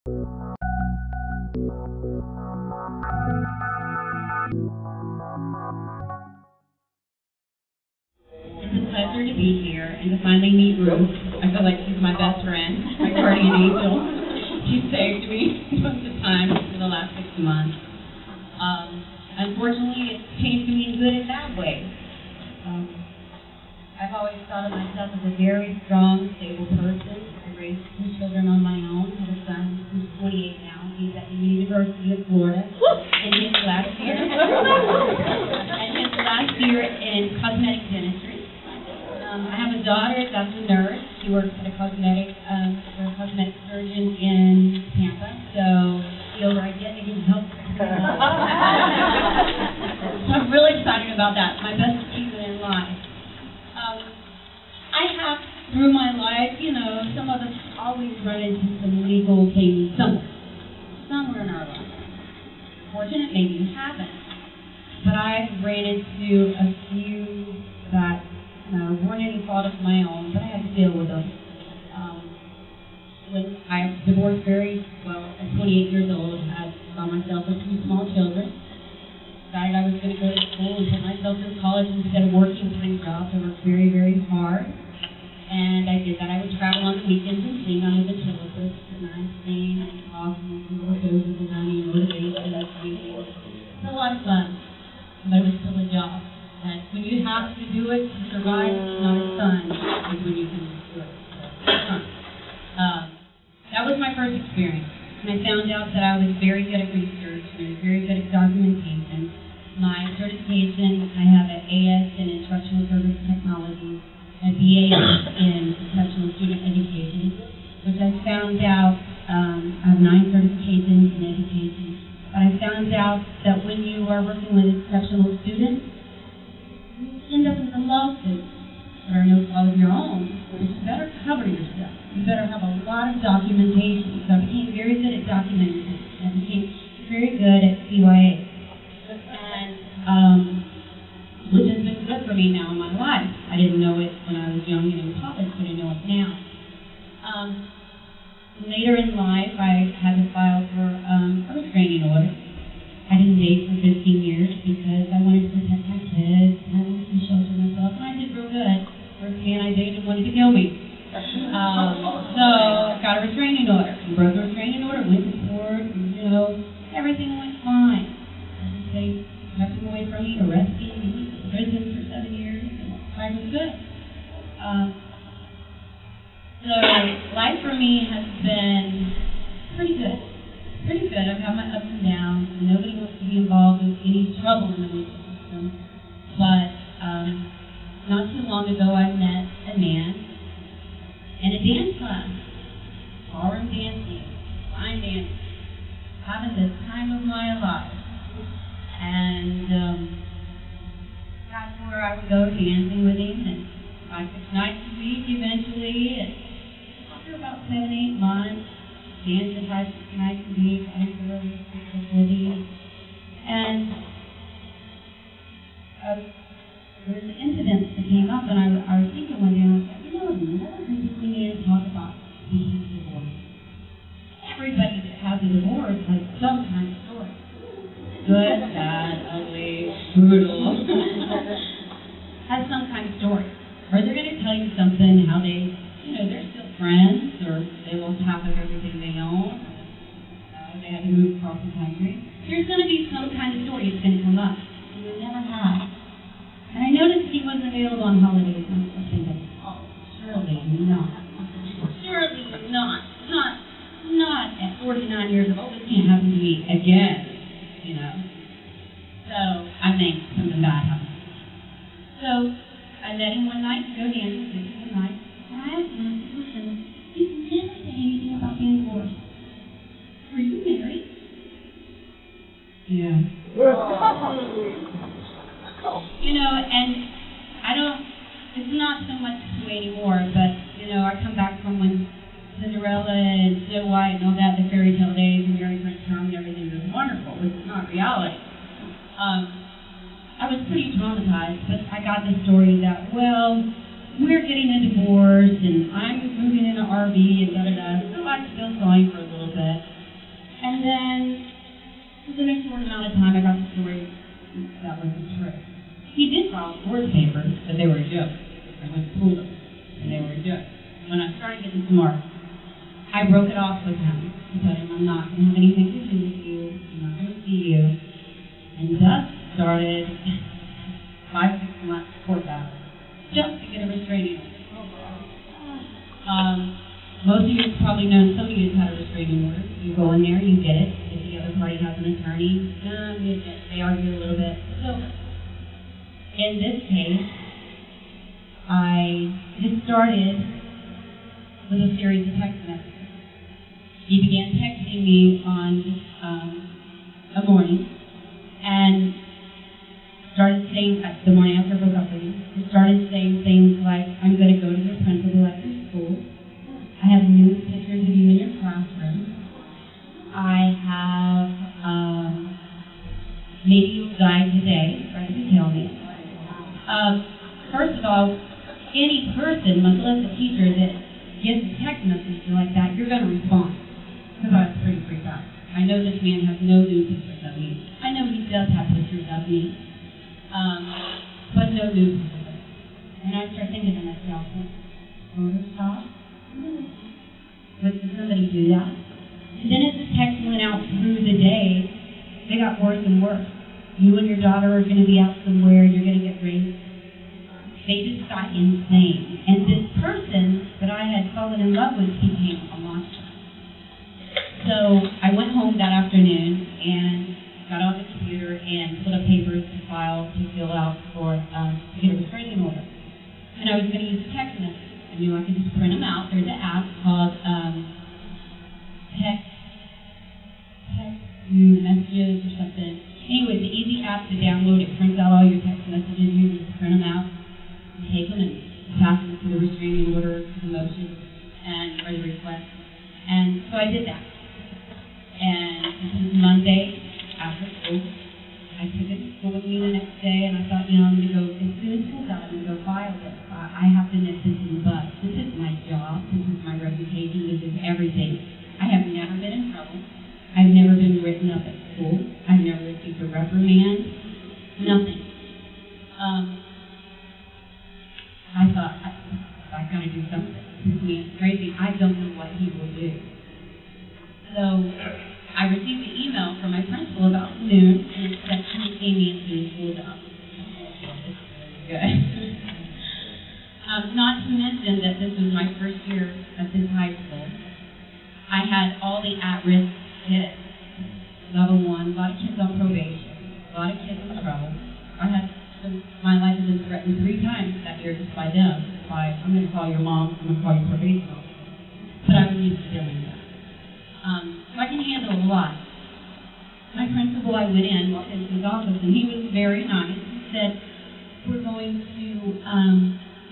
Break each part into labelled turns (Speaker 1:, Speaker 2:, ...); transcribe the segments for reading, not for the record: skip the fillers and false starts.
Speaker 1: It's a pleasure to be here and to finally meet Ruth. I feel like she's my best friend, my guardian angel. She saved me most of the time for the last 6 months. Unfortunately, it changed me in good and bad ways. I've always thought of myself as a very strong, stable person. I raised 2 children on my own. I have a son who's 28 now. He's at the University of Florida in his last year. In cosmetic dentistry. I have a daughter that's a nurse. She works at a cosmetic surgeon in Tampa. So the older I get, I can help. So I'm really excited about that. My best achievement in life. I have, through my life, some of us always run into some legal things somewhere in our life. Fortunate, maybe you haven't. But I've ran into a few that weren't any fault of my own, but I had to deal with them. When I divorced at 28 years old, I saw myself with 2 small children. Decided I was going to go to school and put myself in college instead of working 3 jobs. I worked very, very hard. And I did that. I would travel on the weekends and sing on the ventriloquist. And I sing and talk and do little doses of honey, motivation, and singing. It's a lot of fun. But it was still a job. And when you have to do it to survive, it's not as fun as when you can do it. That was my first experience. And I found out that I was very good at research and I was very good at documentation. My certification, I have an AS in Instructional Service Technology, a BAS in Exceptional Student Education, which I found out, I have 9 certifications in education. But I found out that when you are working with exceptional students, you end up with a lawsuit that are no fault of your own. You better cover yourself. You better have a lot of documentation. So I became very good at documenting. I became very good at CYA. And which has been good for me now in my life. I didn't know it when I was young and in college, but I know it now. Later in life, I had to file for a restraining order. I didn't date for 15 years because I wanted to protect my kids, and I wanted to shelter myself, and I did real good. First man I dated wanted to kill me. So I got a restraining order. I broke the restraining order, went to court, and, everything went fine. They kept him away from me, arrested me, went to prison for 7 years, and life was good. So life for me has been pretty good. Pretty good. I've had my ups and downs. Nobody wants to be involved with any trouble in the legal system. But not too long ago, I met a man in a dance class, ballroom dancing, fine dancing, having the time of my life. And that's where I would go dancing with him, and 5-6 nights a week eventually. And after about 7-8 months, dancing 5-6 nights a week, I was really with him. And there was an incident that came up, and I was thinking one day, and I was like, I've never heard this man talk about being divorced. Everybody that has a divorce has some kind of story. Good, bad, ugly, brutal. Has some kind of story. Or they're going to tell you something, how they, they're still friends, or they lost half of everything they own. They had to move across the country. There's going to be some kind of story that's going to come up. And they never have. And I noticed he wasn't available on holidays. And I was thinking, oh, surely not. Surely not. Not at 49 years old. This can't happen to me again. So I think something bad happened. So I met him one night to go dancing one night. And I asked him, listen, you never say anything about being divorced. Were you married? Yeah. And it's not so much this way anymore, but, I come back from when Cinderella and Snow White and all that, the fairy tale days, and Mary Prince Charming, everything was wonderful. It was not reality. I was pretty traumatized, but I got the story that, we're getting a divorce, and I'm moving in an RV, and da-da-da, so I still saw him for a little bit. filed divorce papers, but they were a joke. I went and pulled them, and they were a joke. When I started getting smart, I broke it off with him. I told him, I'm not going to have anything to do with you. I'm not going to see you. And thus started 5-6 months court battle, just to get a restraining order. Most of you have probably known some of you have had a restraining order. You go in there, you get it. If the other party has an attorney, they argue a little bit. So, in this case, it started with a series of text messages. He began texting me on a morning, and started saying, the morning after I broke up with him, he started saying things like, I'm going to go to the principal at your school. I have new pictures of you in your classroom. I have, maybe you'll die today, trying to tell me. First of all, any person, much less a teacher, that gets a text message like that, you're going to respond. Because I was pretty freaked out. I know this man has no new pictures of me. I know he does have pictures of me, but no new pictures of me. And I start thinking to myself, stop. Would somebody do that? And then as the text went out through the day, they got worse and worse. You and your daughter are going to be out somewhere, you're going to get raped. They just got insane. And this person that I had fallen in love with became a monster. So I went home that afternoon and got on the computer and put up papers to file, to fill out for, to get a restraining order. And I was going to use a text message. I knew I could just print them out. There's an app called text messages or something. Anyway, it's an easy app to download. It prints out all your text messages. You just print them out, and take them and pass them to the restraining order, to the motion, or the request. And so I did that. And this was Monday after school. I took it to school with me the next day, and I thought, I'm going to go, as soon as school's out, I'm going to go file this. I have to nip this in the bud. This is my job. This is my reputation. This is everything. I have never been in trouble. I've never been written up at school. I've never received a reprimand. Nothing. I thought, I got to do something. This man's crazy. I don't know what he will do. So I received an email from my principal about noon, and it said, can you see me into the school job? Good. Not to mention that this was my first year at this high school. I had all the at-risk kids. Level 1, a lot of kids on probation, a lot of kids in trouble. My life has been threatened 3 times that year just by them. By, I'm going to call your mom, I'm going to call your probation officer. But I was used to dealing with that. So I can handle a lot. My principal, I went in, walked into his office, and he was very nice. He said, we're going to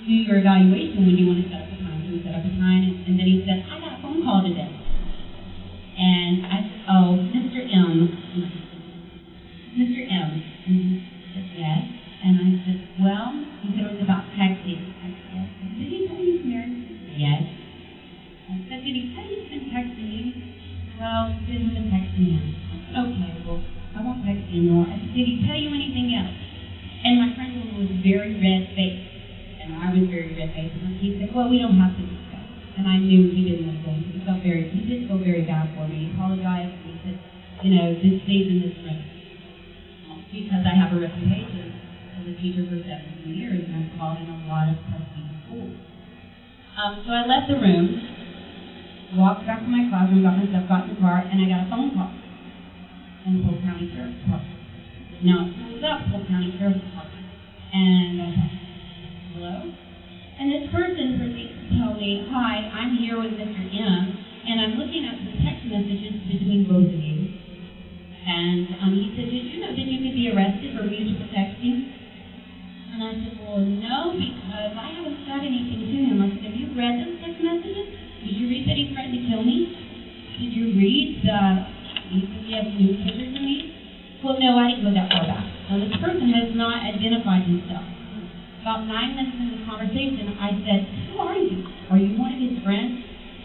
Speaker 1: do your evaluation when you want to set up a time. So we set up a time, and then he said, I got a phone call today. And I said, oh, Mr. M. Mr. M. And he said, yes. And I said, well, he said it was about texting. I said, yes. Did he tell you he's married? Yes. I said, did he tell you he's been texting you? Well, he didn't been texting him. I said, okay, well, I won't text you anymore. I said, did he tell you anything else? And my principal was very red-faced. And I was very red-faced. And he said, well, we don't have to discuss. And I knew he didn't want to go. He did feel very bad for me. He apologized. And he said, this stays in this room. Because I have a reputation as a teacher for 17 years, and I've taught in a lot of prestige schools. So I left the room, walked back to my classroom, got my stuff, got in the car, and I got a phone call from the Polk County Sheriff's Department. Now, it was up Polk County Sheriff's Department. And I thought, hello? And this person proceeds to tell me, hi, I'm here with Mr. M, and I'm looking at some text messages between both of you. And he said, did you know that you could be arrested for mutual texting? And I said, well, no, because I haven't said anything to him. I said, have you read those text messages? Did you read that he threatened to kill me? Did you read he said he has new pictures of me? Well, no, I didn't go that far back. Now, this person has not identified himself. About 9 minutes into the conversation, I said, who are you? Are you one of his friends?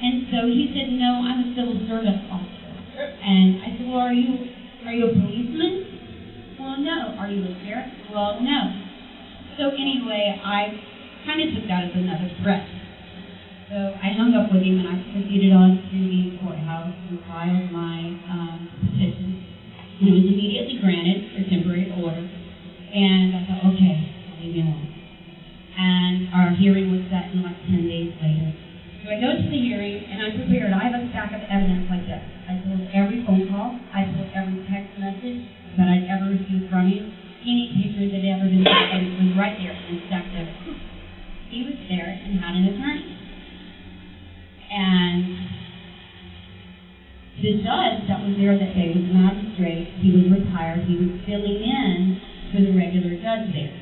Speaker 1: And so he said, no, I'm a civil service officer. And I said, well, are you a policeman? Well, no. Are you a sheriff? Well, no. So anyway, I kind of took that as another threat. So I hung up with him, and I proceeded on to the courthouse and filed my petition. And it was immediately granted for temporary order. And I thought, okay, I'll leave you alone. And our hearing was set in like 10 days later. So I go to the hearing, and I'm prepared. I have a stack of evidence like this. I pulled every phone call. I pulled every text message that I'd ever received from you. Any pictures that had ever been taken was right there in stacked evidence. He was there and had an attorney. And the judge that was there that day was a magistrate. He was retired. He was filling in for the regular judge there.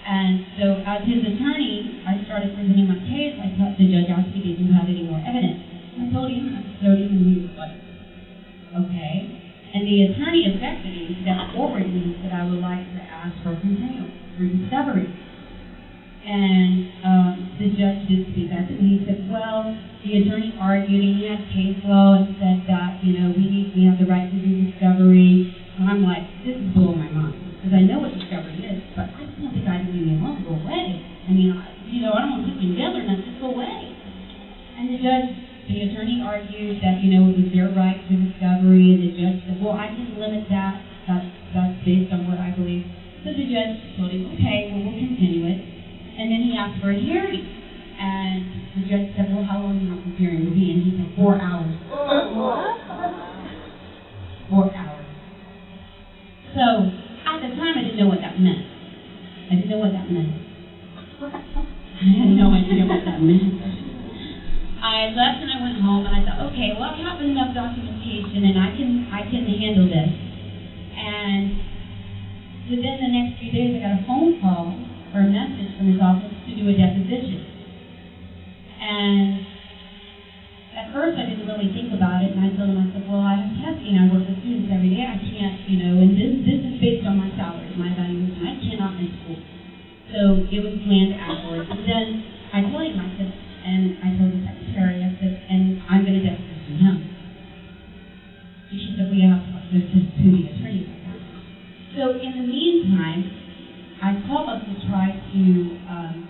Speaker 1: And so as his attorney, I started presenting my case. I thought the judge asked me, did you have any more evidence? I told him, and he was like, okay. And the attorney objected and stepped forward and he said, I would like to ask for continuance, for discovery. And the judge did speak up, and he said, well, the attorney argued, and he had case law and said that, we have the right to do discovery. And I'm like, this is blowing my mind. Because I know what discovery is, but I just want the guy to leave me alone, go away. I don't want to put you together, and just go away. And the attorney argued that, it was their right to discovery, and the judge said, well, I can limit that. That's based on what I believe. So the judge told him, okay, well, we'll continue it. And then he asked for a hearing. And the judge said, well, how long do you want this hearing to be? And he said, 4 hours. 4 hours. So, at the time, I didn't know what that meant. I had no idea what that meant. I left and I went home, and I thought, okay, well, I have enough documentation, and I can handle this. And within the next few days, I got a phone call or a message from his office to do a deposition. And at first, I didn't really think about it, and I told him, I said, well, I have testing. I work with students every day. I can't, and this is based on my salary, my valuation. I cannot miss school. So it was planned afterwards. And then I told him, I said, and I told the secretary, I said, and I'm going to deposition him. And she said, we have to talk to the attorney about that. So in the meantime, I called to try to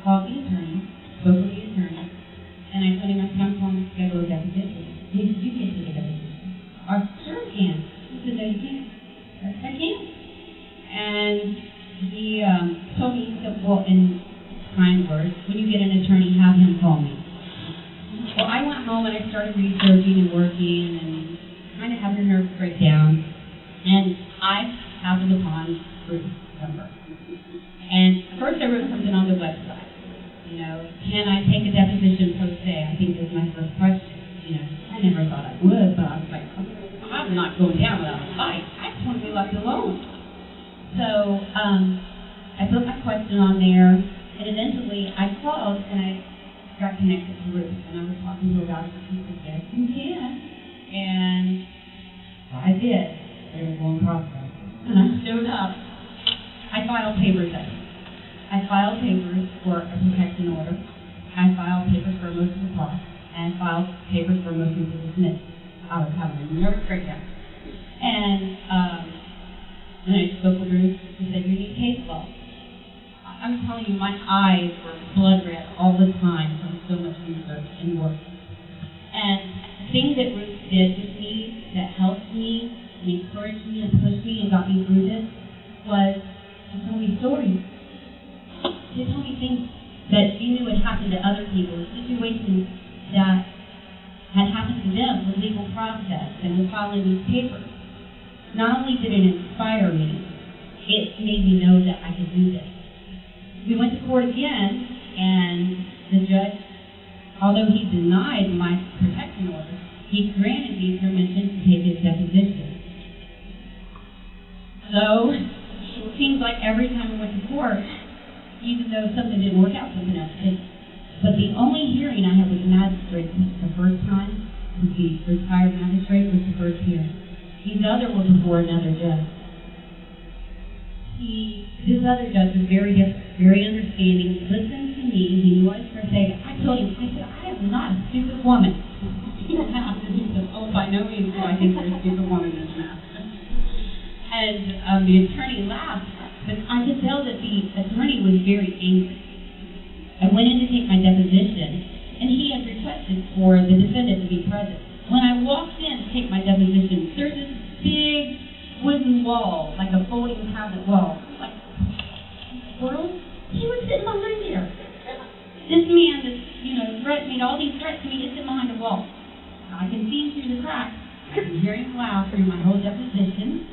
Speaker 1: call the attorney, spoke with the attorney, and I told him, I said, I'm calling to schedule a deposition. He said, you can't take a deposition. I sure can. He said, no, you can't. I said, I can. And he told me, he said, well, in kind words, when you get an attorney, have him call me. Well, I went home and I started researching and working and kind of having a nervous breakdown. And I happened upon Ruth's number. And first I wrote something on the website. Can I take a deposition pro se? I think was my first question. I never thought I would, but I was like, I'm not going down without a fight. I just want to be left alone. So I put my question on there, and eventually I called and I got connected to Ruth, and I was talking to her about it, and she said, yes, you can. And I did. It was a long process. And I showed up. I filed papers that day. I filed papers for a protection order. I filed papers for a motion to quash, and filed papers for a motion to dismiss. I was having a nervous breakdown. And then I spoke with Ruth. She said, you need case law. I'm telling you, my eyes were blood red all the time from so much research and work. And the thing that Ruth did with me, that helped me, and encouraged me, and pushed me, and got me through this, was to tell me stories. She told me things that she knew had happened to other people, situations that had happened to them with legal process and with filing these papers. Not only did it inspire me, it made me know that I could do this. We went to court again, and the judge, although he denied my protection order, he granted me permission to take his deposition. So, it seems like every time we went to court, even though something didn't work out, something else did. But the only hearing I had with the magistrate was the first time, with the retired magistrate, was the first hearing. These other were before another judge. This other judge was very different, very understanding. He listened to me. He knew what I was going to say. I told him, I said, I am not a stupid woman. He said, oh, by no means do I think you're a stupid woman in this matter. And the attorney laughed. But I could tell that the attorney was very angry. I went in to take my deposition, and he had requested for the defendant to be present. When I walked in to take my deposition, there's this big wooden wall, like a folding cabinet wall. Like, world? He was sitting behind there. This man that, made all these threats to me is sitting behind a wall. I can see him through the cracks. I can hear him loud through my whole deposition.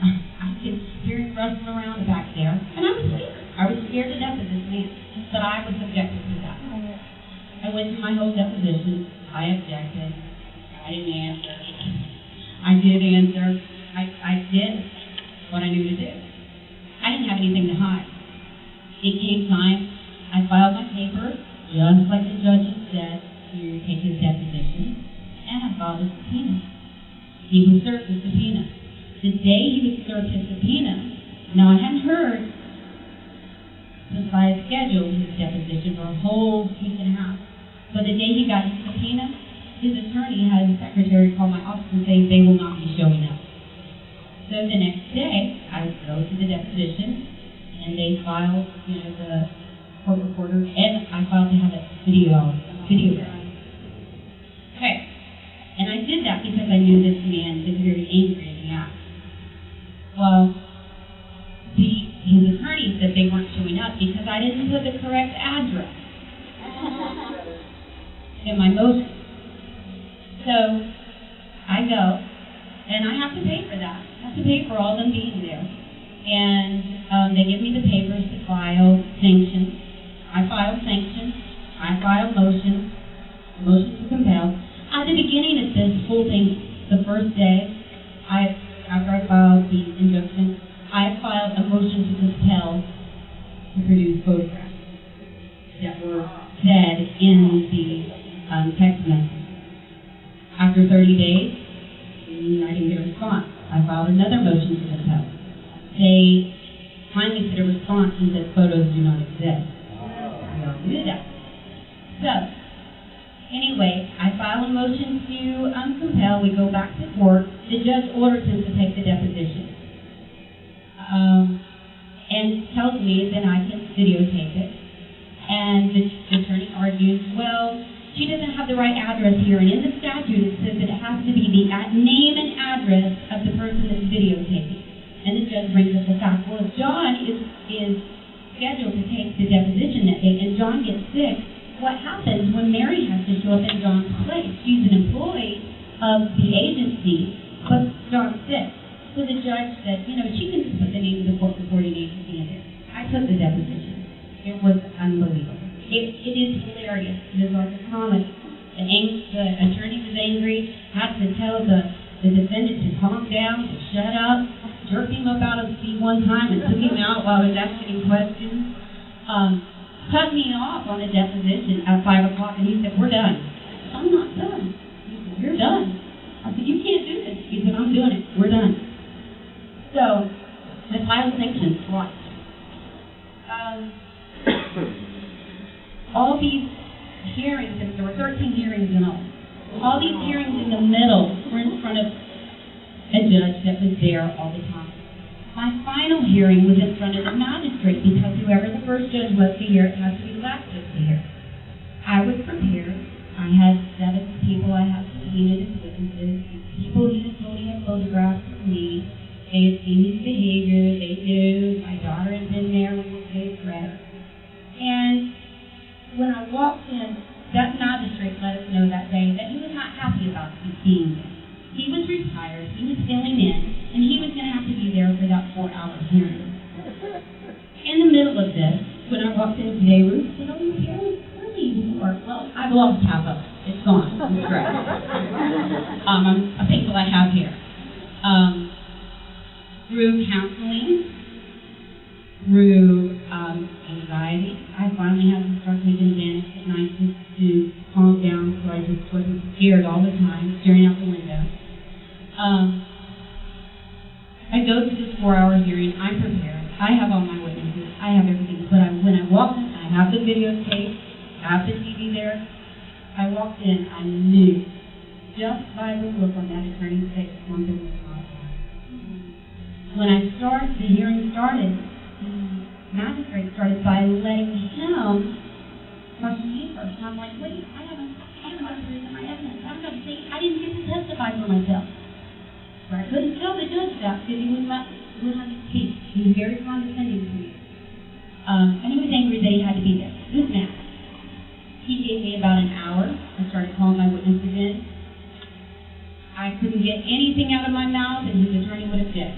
Speaker 1: I could hear him rustling around back there. And I was scared. I was scared to death of this man. But I was subjected to that. I went through my whole deposition. I objected. I didn't answer. I did answer. I did what I knew to do. I didn't have anything to hide. It came time. I filed my paper, just like the judge had said, to take his deposition, and I filed a subpoena. He was served with subpoena. The day he was served his subpoena, now I hadn't heard since I had scheduled his deposition for a whole week and a half. But the day he got his subpoena, his attorney had his secretary call my office and say they will not be showing up. So the next day, I would go to the deposition, and they filed, the court reporter, and I filed to have a video. Okay. And I did that because I knew this man is very angry in the act. Well, his attorney said they weren't showing up because I didn't put the correct address in my motion. So I go, and I have to pay for that. I have to pay for all them being there. And they give me the papers to file sanctions. I filed sanctions. I filed motion to compel. At the beginning of this whole thing, the first day, after I filed the injunction, I filed a motion to compel to produce photographs that were said in the text message. After 30 days, I didn't get a response. I filed another motion to compel. They finally said a response and said photos do not exist. I don't do that. So, anyway, I file a motion to compel. We go back to court. The judge orders him to take the deposition. And tells me that I can videotape it. And the attorney argues, well, she doesn't have the right address here, and in the statute it says that it has to be the name and address of the person that's videotaping. And the judge brings up the fact, well, if John is scheduled to take the deposition that day, and John gets sick, what happens when Mary has to show up in John's place? She's an employee of the agency, but John's sick. So the judge said, she can just put the name of the court reporting agency in there. I took the deposition. It was unbelievable. It is hilarious. It is like a comedy. The attorney was angry, had to tell the defendant to calm down, to shut up, jerked him up out of his seat one time and took him out while I was asking him questions. Cut me off on a deposition at 5 o'clock, and he said, we're done. I'm not done. He said, you're done. I said, you can't do this. He said, I'm doing it. We're done. So, I filed sanctions twice. All these hearings, there were 13 hearings in all these hearings in the middle were in front of a judge that was there all the time. My final hearing was in front of the magistrate because whoever the first judge was to hear, it has to be the last judge to hear. I was prepared. I had 7 people I had subpoenaed as witnesses. People who had told me had photographs of me. They had seen his behavior. They knew my daughter had been there when the case read. And when I walked in, that magistrate let us know that day that he was not happy about me being there. He was retired, he was filling in, and he was going to have to be there for that 4-hour hearing. In the middle of this, when I walked in today, Ruth said, oh, your hair was curly before. Well, I've lost half of it. It's gone. It's great. I'm thankful I have hair. Through counseling, through anxiety, I finally had some structures in Xanax at night to calm down so I just wasn't scared all the time, staring out the window. I go to this 4-hour hearing. I'm prepared. I have all my witnesses. I have everything. But when I walked in, I have the videotape. I have the TV there. I walked in. I knew, just by the look on that attorney's face, something was not right. When the hearing started, started by letting him question me first. And I'm like, wait, I haven't got to present my evidence. I didn't get to testify for myself. Right? I couldn't tell the judge that because he wouldn't let me speak. He was very condescending to me. And he was angry that he had to be there. This man. He gave me about an hour. I started calling my witnesses in. I couldn't get anything out of my mouth, and his attorney would object.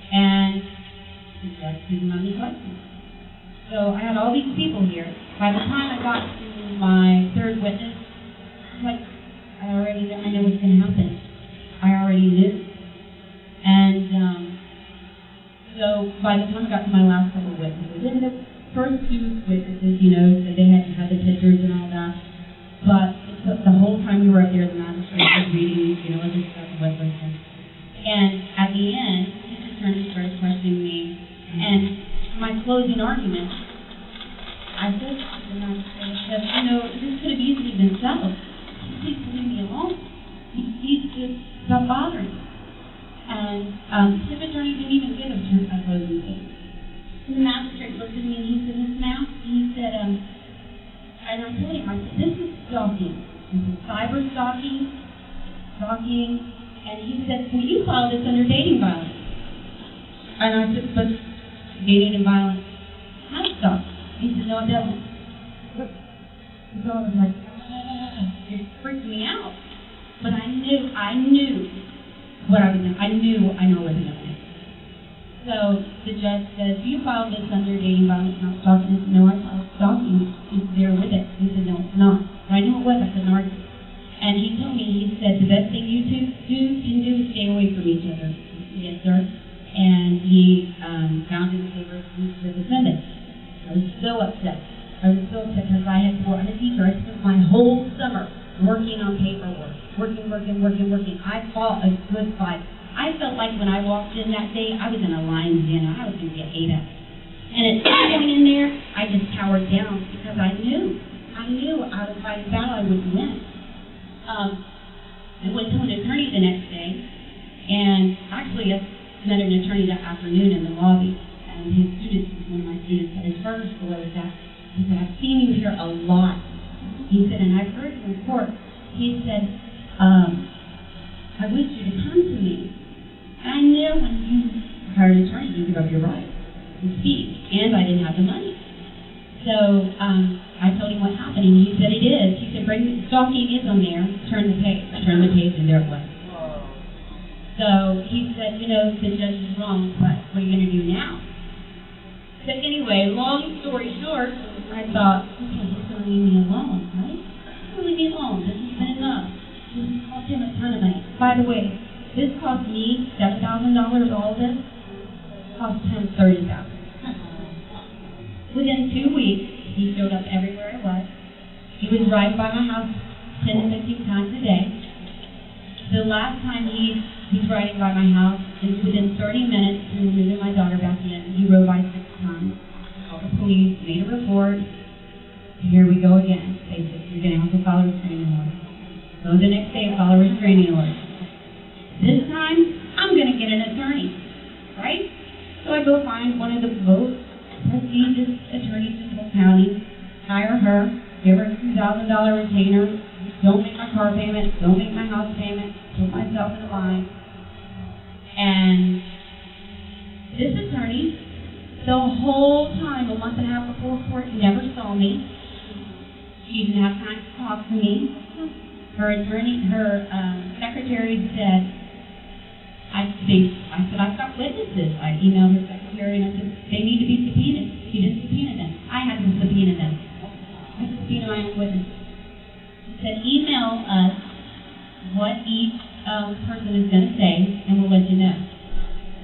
Speaker 1: And the judge didn't let me question. So I had all these people here. By the time I got to my third witness, I was like, I know what's going to happen. I already knew. And so by the time I got to my last couple of witnesses, and the first two witnesses, said they hadn't had the pictures and all that, but the whole time we were up there, the magistrate was reading, other stuff and what listening. And at the end, his attorney started questioning me, and my closing argument, I said to the magistrate, this could have easily been settled. Please leave me alone. He's just not bothering me. And his attorney didn't even give a closing statement. The magistrate looked at me and he said, Ms. Mouse, he said, and I told him, I said, this is stalking. This is cyber stalking, and he said, well, you filed this under dating violence. And I said, but dating and violence has stalking. He said, no, it doesn't. So I was like, it freaked me out. But I knew what I was doing. I know what was happening. So the judge said, do you file this under dating violence, not stalking? I said, no, I filed stalking. He's there with it. He said, no, it's not. But I knew it was. I couldn't argue. And he told me, he said, the best thing you two can do is stay away from each other. Yes, sir. And he found in favor of the defendant. I was so upset. Because I I'm a teacher. I spent my whole summer working on paperwork. Working. I fought a good fight. I felt like when I walked in that day, I was in a lion's den. I was going to get ate up. And at some point in there, I just cowered down because I knew I was fighting a battle I wouldn't win. I went to an attorney the next day, and actually I met an attorney that afternoon in the lobby, and his student, one of my students at his charter school, was that. He said, I've seen you here a lot. He said, and I've heard you in court. He said, I wish you to come to me. And I knew when you hired an attorney, you give up your right to speak, and I didn't have the money. So I told him what happened, and he said it is. He said, stalking is on there. Turn the page. I turned the page, and there it was. So he said, the judge is wrong, but what are you going to do now? But anyway, long story short, I thought, okay, he's going to leave me alone, right? He's going to leave me alone. This has been enough. This has cost him a ton of money. By the way, this cost me $7,000, all of this. Cost him $30,000. Within 2 weeks, he showed up everywhere I was. He was riding by my house 10 to 15 times a day. The last time he was riding by my house, and within 30 minutes, we were moving my daughter back in. He rode by 6 times. Called the police, made a report. Here we go again. They said, you're going to have to file a restraining order. So the next day, I file a restraining order. This time, I'm going to get an attorney, right? So I go find one of the most prestigious attorneys in the county, hire her, give her a $2,000 retainer, don't make my car payment, don't make my house payment, put myself in the line. And this attorney, the whole time, a month and a half before court, never saw me. She didn't have time to talk to me. Her secretary said, I said, I've got witnesses. I emailed her secretary and I said, they need to be subpoenaed. She didn't subpoena them. I had to subpoena them. I subpoena my own witnesses. She said, email us what each person is going to say, and we'll let you know.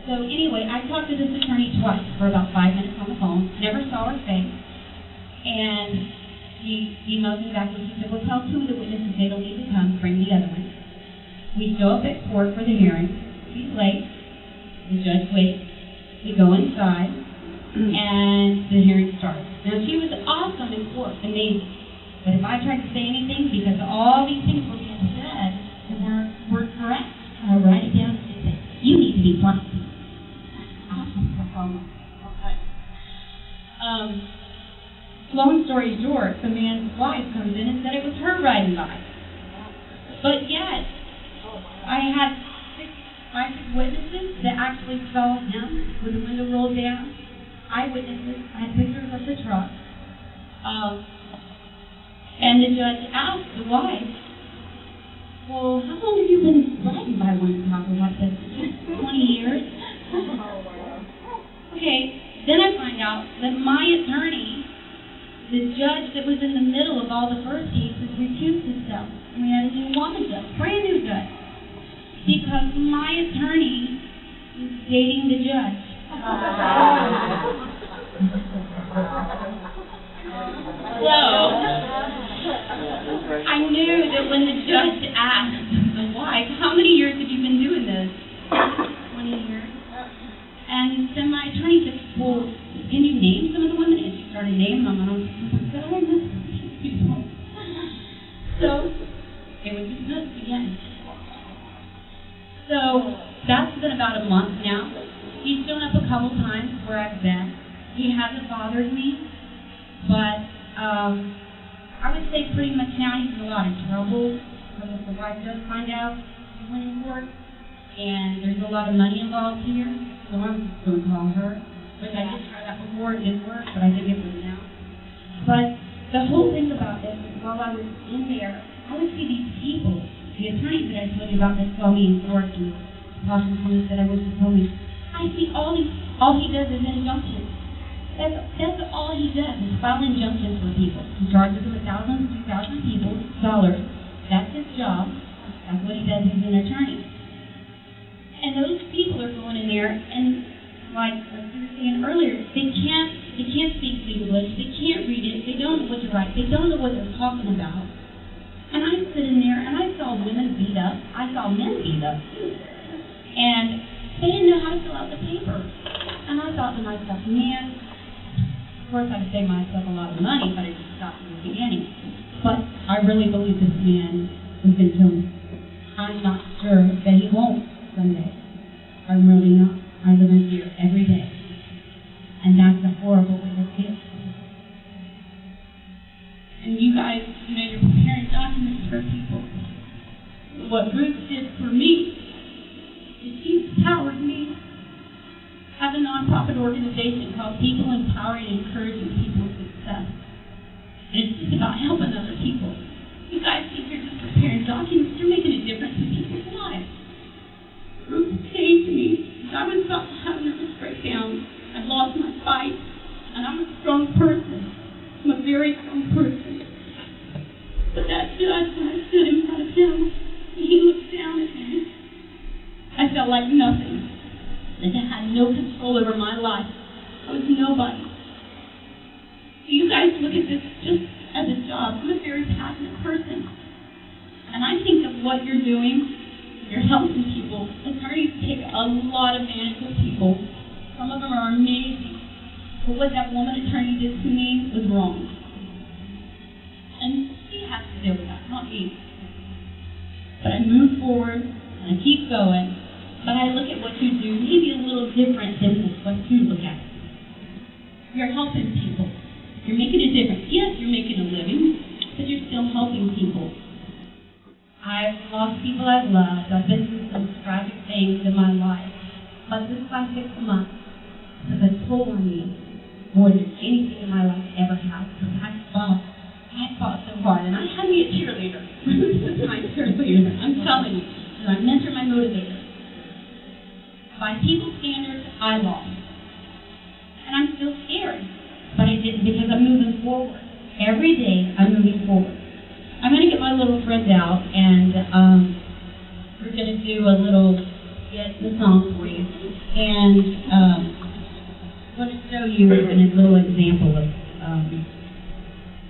Speaker 1: So anyway, I talked to this attorney twice for about 5 minutes on the phone, never saw her face, and she emailed me back and she said, well, tell 2 of the witnesses they don't need to come, bring the other one. We show up at court for the hearing. She's late. The judge waits. We go inside, and the hearing starts. Now, she was awesome in court, amazing. But if I tried to say anything, because all these things were being said and were correct, I would write it down and say, you need to be quiet. Okay. long story short, the man's wife comes in and said it was her riding by. But yet, I had five witnesses that actually saw him with the window rolled down. Eyewitnesses. I had pictures of the truck. And the judge asked the wife, well, how long have you been riding by one property like this? 20 years? Okay, then I find out that my attorney, the judge that was in the middle of all the first cases, recused himself. And we had a new woman judge, brand new judge. Because my attorney was dating the judge. So, I knew that when the judge asked the wife, how many years have you been doing this? 20 years. And then my attorney said, well, can you name some of the women? And she started naming them, and I was like, I don't know these people. So, it was dismissed again. So, that's been about a month now. He's shown up a couple times where I've been. He hasn't bothered me, but I would say pretty much now he's in a lot of trouble because if the wife does find out he's winning court, and there's a lot of money involved here, so I'm just going to call her. Which I did try that before, it didn't work, but I did get rid now. But the whole thing about this is while I was in there, I would see these people. The attorneys that I told you about that saw me in court and talking to me said I wish he told me. I see all he does is injunctions. That's all he does is file injunctions for people. He charges them $1,000, $2,000 people, dollars. That's his job. That's what he does as an attorney. And those people are going in there and like you were saying earlier, they can't speak English, they can't read it, they don't know what to write, they don't know what they're talking about. And I sit in there and I saw women beat up. I saw men beat up too. And they didn't know how to fill out the paper. And I thought to myself, man, of course I'd save myself a lot of money, but I just stopped in the beginning. But I really believe this man was going to kill me. I'm not sure that he won't someday. I'm really not. I live in fear every day. And that's a horrible way to feel. And you guys, you're preparing documents for people. What Ruth did for me is she empowered me. I have a nonprofit organization called People Empowering and Encouraging People's Success. And it's just about helping other people. You guys think you're just preparing documents, you're making a difference in people's lives. Ruth came to me. I was about to have a nervous breakdown. I've lost my fight. And I'm a strong person. I'm a very strong person. But that judge, when I stood in front of him, he looked down at me. I felt like nothing. That I had no control over my life. I was nobody. You guys look at this just as a job. I'm a very passionate person. And I think of what you're doing. You're helping people. Attorneys take a lot of advantage of people. Some of them are amazing. But what that woman attorney did to me was wrong. And she has to deal with that, not me. But I move forward, and I keep going. But I look at what you do, maybe a little different than what you look at. You're helping people. You're making a difference. Yes, you're making a living, but you're still helping people. I've lost people I've loved. I've been through some tragic things in my life. But this last 6 months has a toll on me more than anything in my life ever has. I fought so hard, and I had me a cheerleader. This is my cheerleader. I'm telling you. And my mentor, my motivator. By people's standards, I lost. And I'm still scared. But I didn't because I'm moving forward. Every day, I'm moving forward. I'm going to get my little friend out, and we're going to do a little, get the song for you. And I'm going to show you a little example of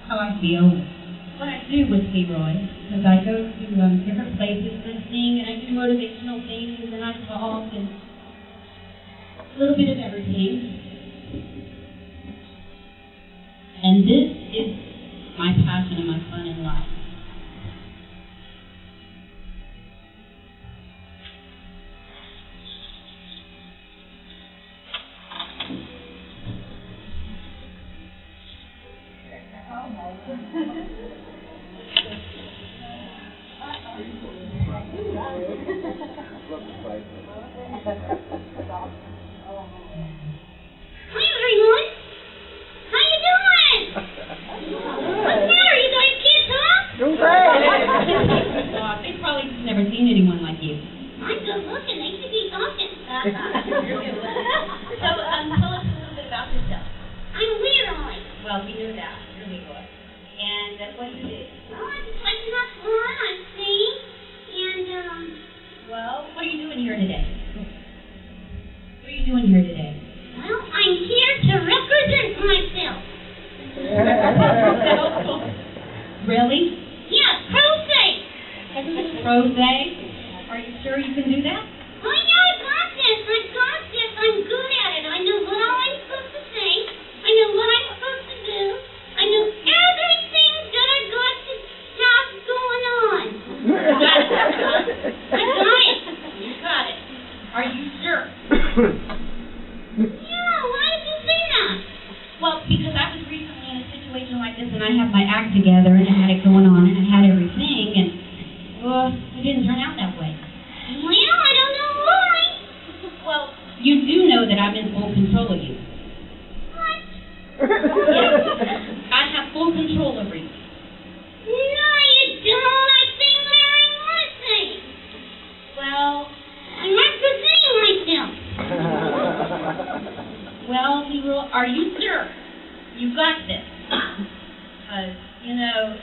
Speaker 1: how I feel, what I do with Leroy. Because I go to different places and I sing, and I do motivational things, and I talk, and a little bit of everything. And this is my passion and my fun in life. Hi, everyone. How you doing? What's the matter? You guys can't talk? They've probably just never seen anyone like you. I'm good looking. They should be talking. You're good looking. So, tell us a little bit about yourself. I'm Leroy. Well, we knew that. You're Leroy. And what do you do? Well, I just like to have fun. I sing. And, well, what are you doing here today? What are you doing here today? Well, I'm here to represent myself. Really? Yeah, crochet. Crochet? Are you sure you can do that? Oh, yeah, I got this. I'm good at it. I know what all I'm supposed to say. I know what I'm supposed to do. I know everything that I got to have going on. I got it. You got it. Are you sure? Yeah, why did you say that? Well, because I was recently in a situation like this and I had my act together and I had it going on and I had everything and, well, it didn't turn out that way. Well, I don't know why. Well, you do know that I'm in full control of you. What? Yes. I have full control over you. No, you don't. I say whatever I want to say. Well, I'm representing myself. Well, Leroy, are you sure? You got this. Because, you know,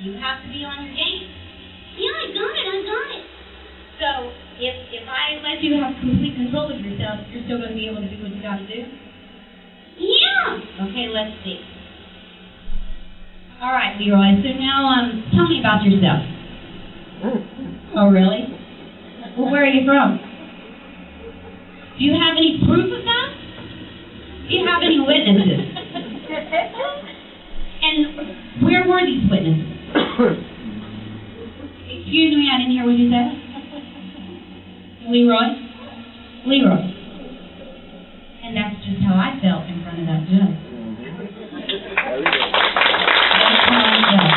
Speaker 1: you have to be on your game. Yeah, I got it. So, if I let you have complete control of yourself, you're still going to be able to do what you got to do? Yeah. Okay, let's see. All right, Leroy, so now tell me about yourself. Oh, really? Well, where are you from? Do you have any proof of that? Do you have any witnesses? And where were these witnesses? Excuse me, I didn't hear what you said. Leroy? And that's just how I felt in front of that judge. That's how I felt.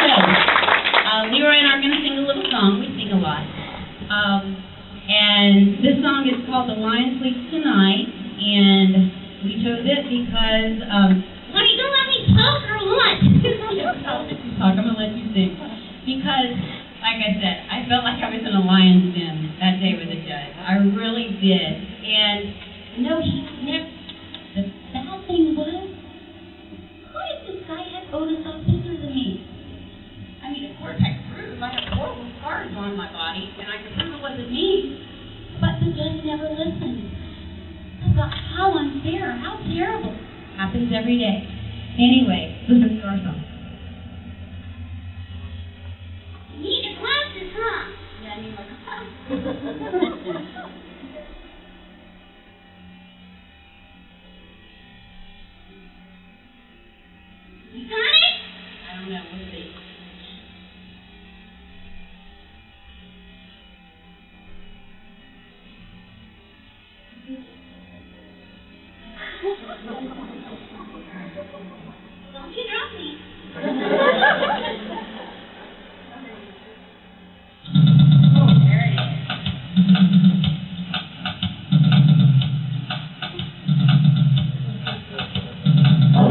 Speaker 1: So, Leroy and I are going to sing a little song. We sing a lot. And this song is called The Lion Sleeps Tonight. And we chose it because, are you going to let me talk or what? I'll let you talk. I'm going to let you sing. Because, like I said, I felt like I was in a lion's den that day with the judge. I really did. And, no, the bad thing was, how did this guy have Otis bigger than me? I mean, of course I could prove I have horrible scars on my body, and I could prove it wasn't me. But the judge never listened. I thought, how unfair, how terrible. Happens every day. Anyway, listen to our song. You need your glasses, huh? Yeah, I need my glasses. You got it? I don't know. We'll see. Don't you drop me. Oh, there it is. Oh,